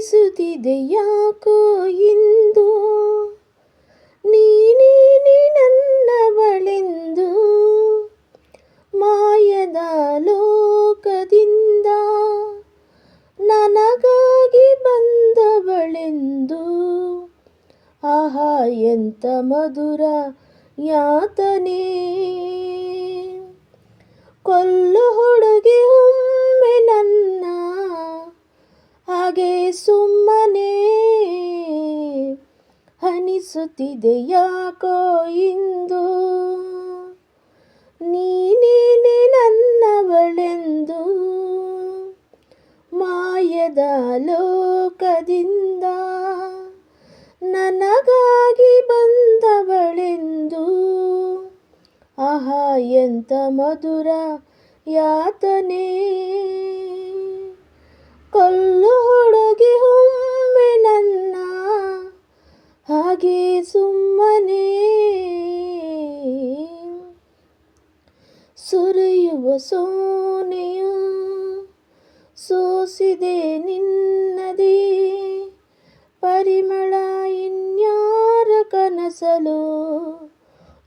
ಅನಿಸುತ್ತಿದೆ ಯಾಕೋ ಇಂದು ನೀನೇ ನನ್ನವಳೆಂದು, ಮಾಯದ ಲೋಕದಿಂದ ನನಗಾಗಿ ಬಂದವಳೆಂದು. ಆಹಾ ಎಂಥ ಮಧುರ ಯಾತನೆ, ಕೊಲ್ಲು ಹುಡುಗಿ ಒಮ್ಮೆ ನನ್ನ ಹಾಗೆ ಸುಮ್ಮನೆ. ಅನಿಸುತ್ತಿದೆ ಯಾಕೋ ಇಂದು ನೀನೇ ನನ್ನವಳೆಂದು, ಮಾಯದ ಲೋಕದಿಂದ ನನಗಾಗಿ ಬಂದವಳೆಂದು. ಆಹಾ ಎಂಥ ಮಧುರ ಯಾತನೆ, ಕೊಲ್ಲು ಹುಡುಗಿ ಒಮ್ಮೆ ನನ್ನ ಹಾಗೆ ಸುಮ್ಮನೆ. ಸುರಿಯುವ ಸೋನೆಯು ಸೋಸಿದೆ ನಿನ್ನದೇ ಪರಿಮಳ, ಇನ್ಯಾರ ಕನಸಲು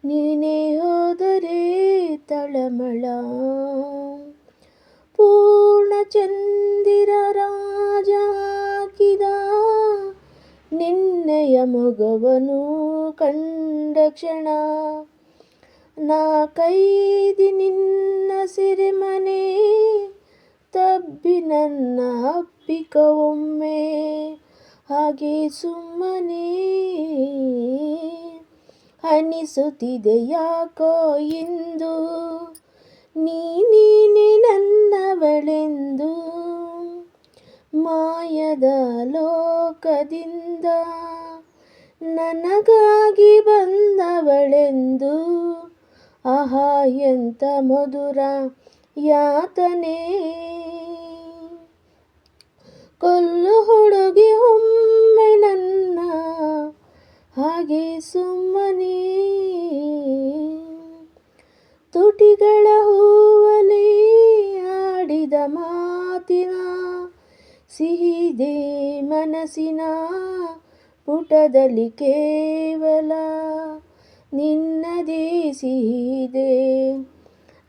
ನೀನೇ ಹೋದರೆ ತಳಮಳ. ಪೂರ್ಣಚಂದಿರ ರಾಜ ಹಾಕಿದ ನಿನ್ನೆಯ ಮೊಗವನು ಕಂಡ ಕ್ಷಣ, ನಾ ಕೈದಿ ನಿನ್ನ ಸಿರಿಮನೆ ತಬ್ಬಿ ನನ್ನ ಅಪ್ಪಿಕ ಒಮ್ಮೆ ಹಾಗೆ ಸುಮ್ಮನೆ. ಅನಿಸುತ್ತಿದೆ ಯಾಕೋ ಇಂದು ನೀನೇ ನನ್ನವಳೆಂದು, ಮಾಯದ ಲೋಕದಿಂದ ನನಗಾಗಿ ಬಂದವಳೆಂದು. ಆಹಾ ಎಂಥ ಮಧುರ ಯಾತನೆ, ಕೊಲ್ಲು ಹುಡುಗಿ ಒಮ್ಮೆ ನನ್ನ ಹಾಗೆ ಸುಮ್ಮನೆ. ತುಟಿಗಳ ಹೂವಲಿ ಆಡಿದ ಮಾತಿನ ಸಿಹಿದೆ ಮನಸ್ಸಿನ ಪುಟದಲ್ಲಿ ಕೇವಲ ನಿನ್ನದೇ ಸಿಹಿದೆ.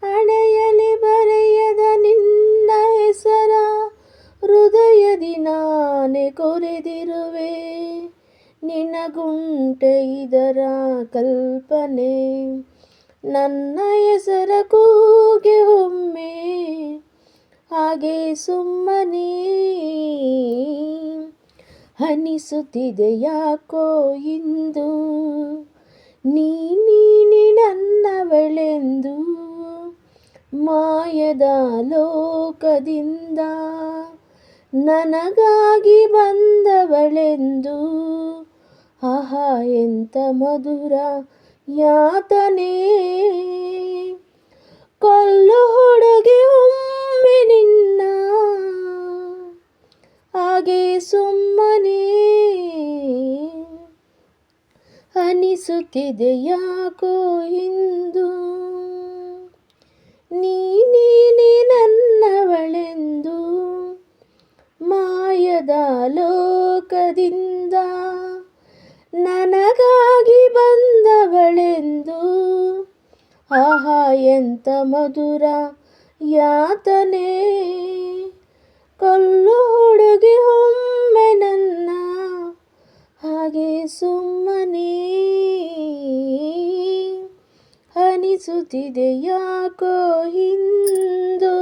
ಹಣೆಯಲ್ಲಿ ಬರೆಯದ ನಿನ್ನ ಹೆಸರ ಹೃದಯದಿ ನಾನೇ ಕೊರೆದಿರುವೆ, ನಿನಗುಂಟೆ ಇದರ ಕಲ್ಪನೆ. ನನ್ನ ಹೆಸರ ಕೂಗೆ ಒಮ್ಮೆ ಹಾಗೆ ಸುಮ್ಮನೆ. ಅನಿಸುತ್ತಿದೆ ಯಾಕೋ ಇಂದು ನೀನೇ ನನ್ನವಳೆಂದು, ಮಾಯದ ಲೋಕದಿಂದ ನನಗಾಗಿ ಬಂದವಳೆಂದು. ಆಹಾ ಎಂಥ ಮಧುರ ಯಾತನೆ, ಕೊಲ್ಲು ಹುಡುಗಿ ಒಮ್ಮೆ ನಿನ್ನ ಹಾಗೆ ಸುಮ್ಮನೆ. ಅನಿಸುತ್ತಿದೆ ಯಾಕೋ ಇಂದು ನೀನೇ ನನ್ನವಳೆಂದು, ಮಾಯದ ಲೋಕದಿಂದ ನನಗಾಗಿ ಬಂದವಳೆಂದು. ಆಹಾ ಎಂಥ ಮಧುರ ಯಾತನೆ, ಕೊಲ್ಲು ಹುಡುಗಿ ಒಮ್ಮೆ ನನ್ನ ಹಾಗೆ ಸುಮ್ಮನೆ. ಅನಿಸುತ್ತಿದೆ ಯಾಕೋ ಇಂದು